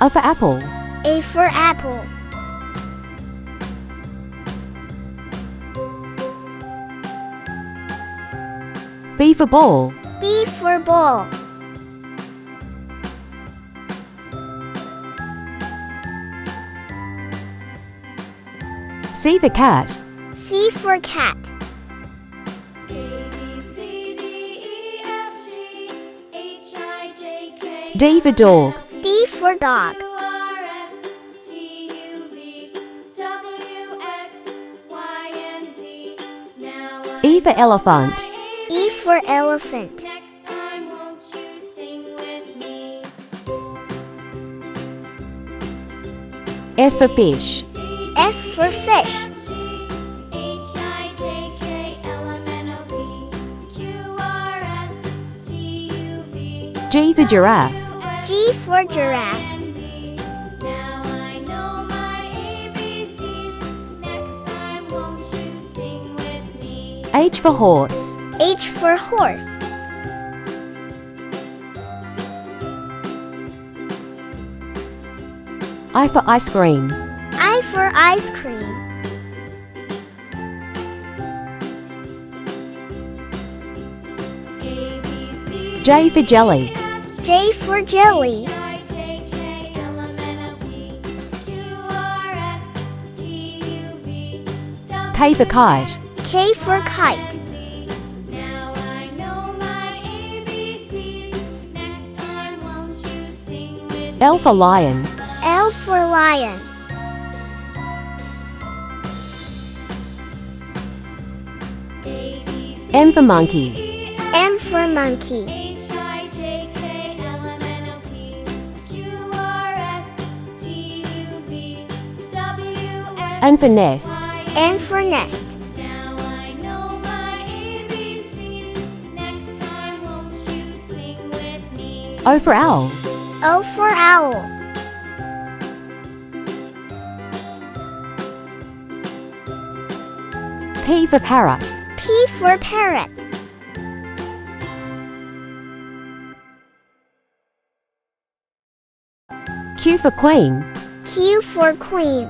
A for apple. A for apple. B for ball. B for ball. C for cat. C for cat. D for dog. D for dog. E for elephant. E for elephant. F for fish. F for fish. G for giraffe. G for giraffe. H for horse. H for horse. I for ice cream. I for ice cream. J J for jelly. J for jelly. K for kite. K for kite. L for lion. L for lion. M for monkey. M for monkey. N for nest. N for nest. O for owl. O for owl. P for parrot. P for parrot. Q for queen. Q for queen.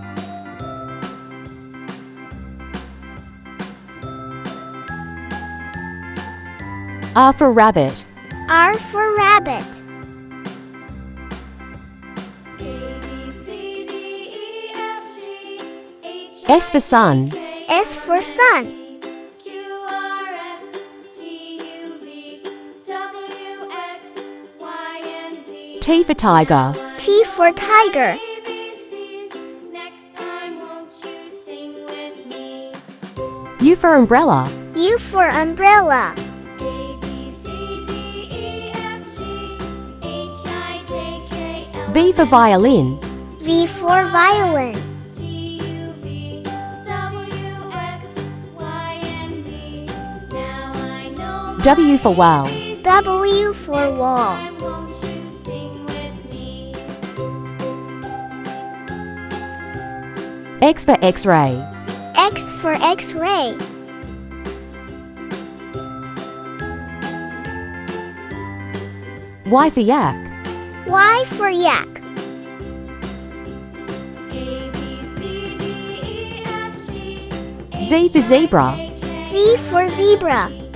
R for rabbit. R for rabbit. S for sun. S for sun. T for tiger. T for tiger. U for umbrella. U for umbrella. V for violin. V for violin. W for whale. W for wall. X for x-ray. X for X-ray. Y for yak. Y for yak. Z for zebra. Z for zebra.